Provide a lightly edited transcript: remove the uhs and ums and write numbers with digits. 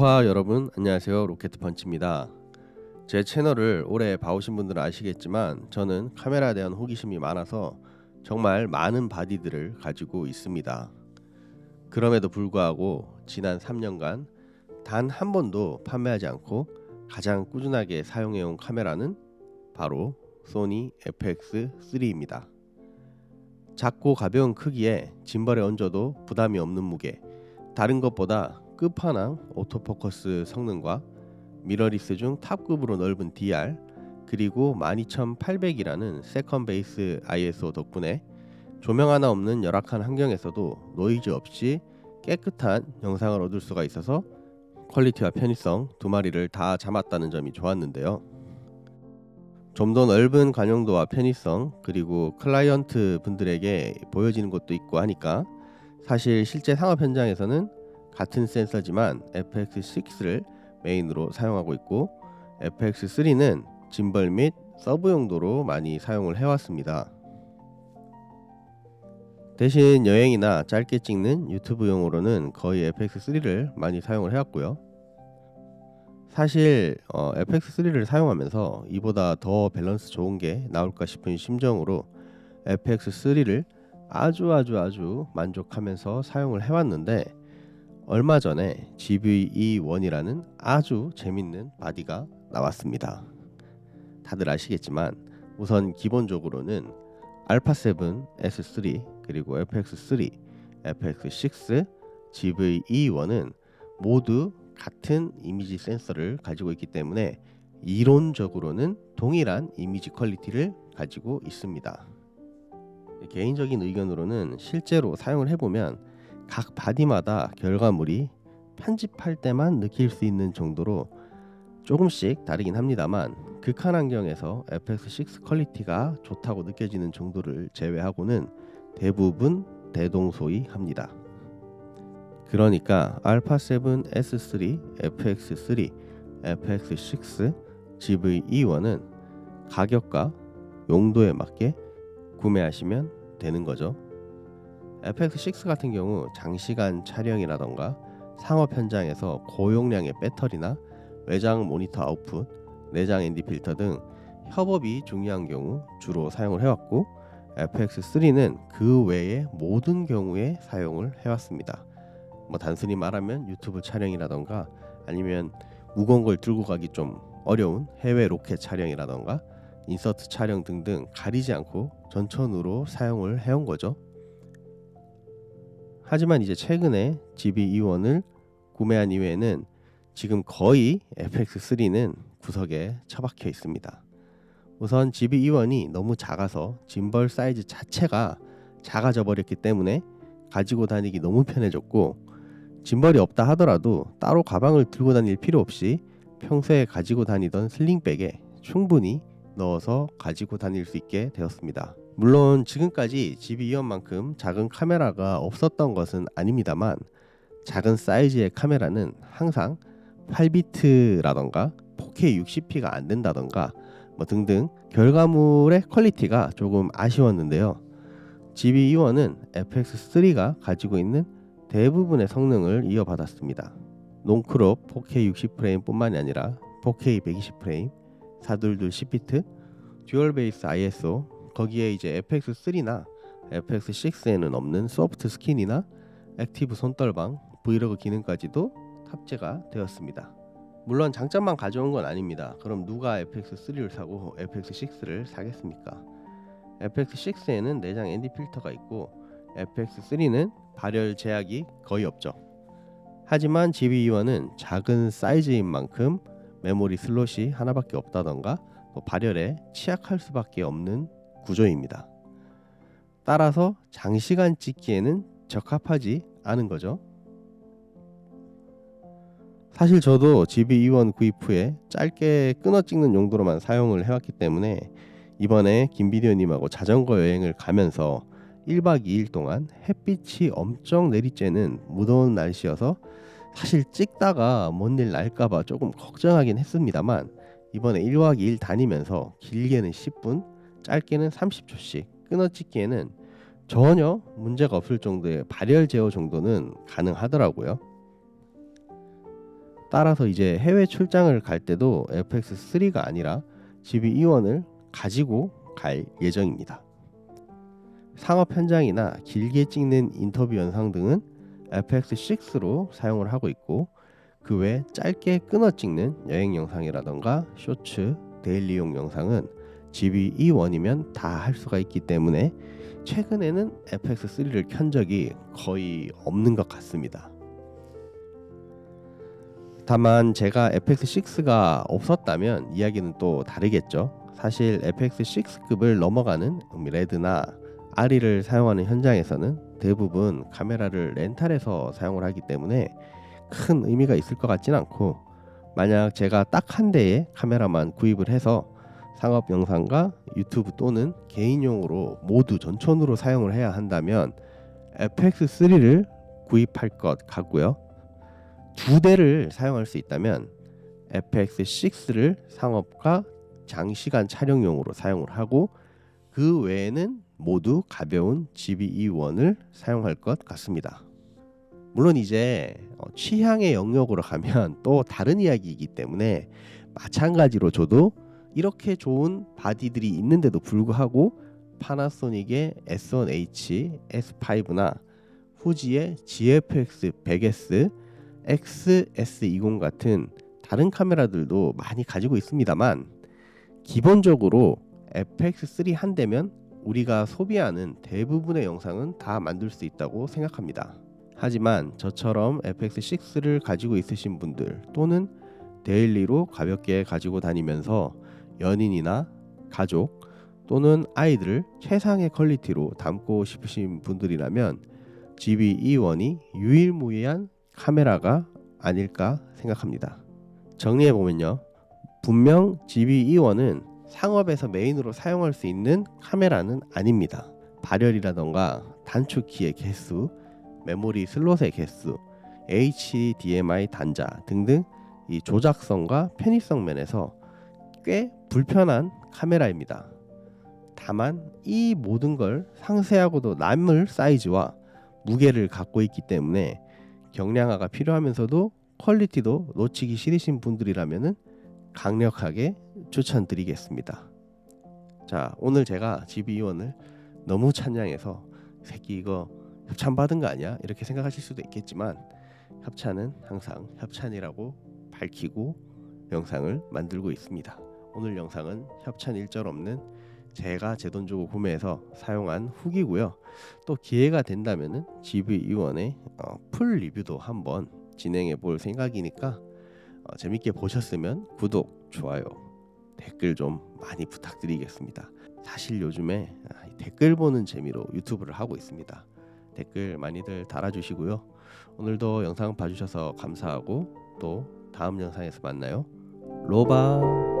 aloha 여러분, 안녕하세요. 로켓펀치입니다. 제 채널을 오래 봐오신 분들은 아시겠지만 저는 카메라에 대한 호기심이 많아서 정말 많은 바디들을 가지고 있습니다. 그럼에도 불구하고 지난 3년간 단 한 번도 판매하지 않고 가장 꾸준하게 사용해온 카메라는 바로 소니 FX3입니다. 작고 가벼운 크기에 짐벌에 얹어도 부담이 없는 무게, 다른 것보다 끝판왕 오토포커스 성능과 미러리스 중 탑급으로 넓은 DR, 그리고 12800이라는 세컨 베이스 ISO 덕분에 조명 하나 없는 열악한 환경에서도 노이즈 없이 깨끗한 영상을 얻을 수가 있어서 퀄리티와 편의성 두 마리를 다 잡았다는 점이 좋았는데요. 좀 더 넓은 관용도와 편의성, 그리고 클라이언트 분들에게 보여지는 것도 있고 하니까 사실 실제 상업 현장에서는 같은 센서지만 FX6를 메인으로 사용하고 있고 FX3는 짐벌 및 서브 용도로 많이 사용을 해왔습니다. 대신 여행이나 짧게 찍는 유튜브용으로는 거의 FX3를 많이 사용을 해왔고요. 사실 FX3를 사용하면서 이보다 더 밸런스 좋은 게 나올까 싶은 심정으로 FX3를 아주 만족하면서 사용을 해왔는데, 얼마 전에 GVE1이라는 아주 재밌는 바디가 나왔습니다. 다들 아시겠지만 우선 기본적으로는 알파7 S3 그리고 FX3, FX6, GVE1은 모두 같은 이미지 센서를 가지고 있기 때문에 이론적으로는 동일한 이미지 퀄리티를 가지고 있습니다. 개인적인 의견으로는 실제로 사용을 해보면 각 바디마다 결과물이 편집할 때만 느낄 수 있는 정도로 조금씩 다르긴 합니다만, 극한 환경에서 FX6 퀄리티가 좋다고 느껴지는 정도를 제외하고는 대부분 대동소이합니다. 그러니까 알파7 S3, FX3, FX6, GVE1은 가격과 용도에 맞게 구매하시면 되는 거죠. FX6 같은 경우 장시간 촬영이라던가 상업 현장에서 고용량의 배터리나 외장 모니터 아웃풋, 내장 ND 필터 등 협업이 중요한 경우 주로 사용을 해왔고, FX3는 그 외의 모든 경우에 사용을 해왔습니다. 단순히 말하면 유튜브 촬영이라던가 아니면 무거운 걸 들고 가기 좀 어려운 해외 로켓 촬영이라던가 인서트 촬영 등등 가리지 않고 전천후로 사용을 해온 거죠. 하지만 이제 최근에 GVE1을 구매한 이후에는 지금 거의 FX3는 구석에 처박혀 있습니다. 우선 GVE1이 너무 작아서 짐벌 사이즈 자체가 작아져 버렸기 때문에 가지고 다니기 너무 편해졌고, 짐벌이 없다 하더라도 따로 가방을 들고 다닐 필요 없이 평소에 가지고 다니던 슬링백에 충분히 넣어서 가지고 다닐 수 있게 되었습니다. 물론 지금까지 GV2만큼 작은 카메라가 없었던 것은 아닙니다만, 작은 사이즈의 카메라는 항상 8비트라던가 4K 60p가 안 된다던가 등등 결과물의 퀄리티가 조금 아쉬웠는데요. GV2는 FX3가 가지고 있는 대부분의 성능을 이어받았습니다. 롱크롭 4K 60프레임 뿐만이 아니라 4K 120프레임, 422 10비트, 듀얼 베이스 ISO, 거기에 이제 FX3나 FX6에는 없는 소프트 스킨이나 액티브 손떨방, 브이로그 기능까지도 탑재가 되었습니다. 물론 장점만 가져온 건 아닙니다. 그럼 누가 FX3를 사고 FX6를 사겠습니까? FX6에는 내장 ND 필터가 있고 FX3는 발열 제약이 거의 없죠. 하지만 GV2는 작은 사이즈인 만큼 메모리 슬롯이 하나밖에 없다던가 발열에 취약할 수밖에 없는 구조입니다. 따라서 장시간 찍기에는 적합하지 않은 거죠. 사실 저도 GV2 구입 후에 짧게 끊어 찍는 용도로만 사용을 해왔기 때문에 이번에 김비디오님하고 자전거 여행을 가면서 1박 2일 동안 햇빛이 엄청 내리쬐는 무더운 날씨여서 사실 찍다가 뭔 일 날까봐 조금 걱정하긴 했습니다만, 이번에 1박 2일 다니면서 길게는 10분, 짧게는 30초씩 끊어 찍기에는 전혀 문제가 없을 정도의 발열 제어 정도는 가능하더라고요. 따라서 이제 해외 출장을 갈 때도 FX3가 아니라 GB-E1을 가지고 갈 예정입니다. 상업 현장이나 길게 찍는 인터뷰 영상 등은 FX6로 사용을 하고 있고, 그 외 짧게 끊어 찍는 여행 영상이라던가 쇼츠, 데일리용 영상은 GB-E1이면 다 할 수가 있기 때문에 최근에는 FX3를 켠 적이 거의 없는 것 같습니다. 다만 제가 FX6가 없었다면 이야기는 또 다르겠죠. 사실 FX6급을 넘어가는 레드나 아리를 사용하는 현장에서는 대부분 카메라를 렌탈해서 사용을 하기 때문에 큰 의미가 있을 것 같진 않고, 만약 제가 딱 한 대의 카메라만 구입을 해서 상업 영상과 유튜브 또는 개인용으로 모두 전천후로 사용을 해야 한다면 FX3를 구입할 것 같고요. 두 대를 사용할 수 있다면 FX6를 상업과 장시간 촬영용으로 사용을 하고, 그 외에는 모두 가벼운 GB-E1을 사용할 것 같습니다. 물론 이제 취향의 영역으로 가면 또 다른 이야기이기 때문에, 마찬가지로 저도 이렇게 좋은 바디들이 있는데도 불구하고 파나소닉의 S1H, S5나 후지의 GFX 100S, XS20 같은 다른 카메라들도 많이 가지고 있습니다만, 기본적으로 FX3 한 대면 우리가 소비하는 대부분의 영상은 다 만들 수 있다고 생각합니다. 하지만 저처럼 FX6를 가지고 있으신 분들, 또는 데일리로 가볍게 가지고 다니면서 연인이나 가족 또는 아이들을 최상의 퀄리티로 담고 싶으신 분들이라면 GB-E1이 유일무이한 카메라가 아닐까 생각합니다. 정리해보면요, 분명 GB-E1은 상업에서 메인으로 사용할 수 있는 카메라는 아닙니다. 발열이라던가 단축키의 개수, 메모리 슬롯의 개수, HDMI 단자 등등 이 조작성과 편의성 면에서 꽤 불편한 카메라입니다. 다만 이 모든 걸 상세하고도 남을 사이즈와 무게를 갖고 있기 때문에 경량화가 필요하면서도 퀄리티도 놓치기 싫으신 분들이라면 강력하게 추천드리겠습니다. 자, 오늘 제가 GB-E1을 너무 찬양해서 새끼 이거 협찬 받은 거 아니야? 이렇게 생각하실 수도 있겠지만, 협찬은 항상 협찬이라고 밝히고 영상을 만들고 있습니다. 오늘 영상은 협찬 일절 없는 제가 제 돈 주고 구매해서 사용한 후기고요. 또 기회가 된다면은 GB-E1의 풀 리뷰도 한번 진행해 볼 생각이니까 재밌게 보셨으면 구독, 좋아요, 댓글 좀 많이 부탁드리겠습니다. 사실 요즘에 댓글 보는 재미로 유튜브를 하고 있습니다. 댓글 많이들 달아주시고요. 오늘도 영상 봐주셔서 감사하고 또 다음 영상에서 만나요. 로바.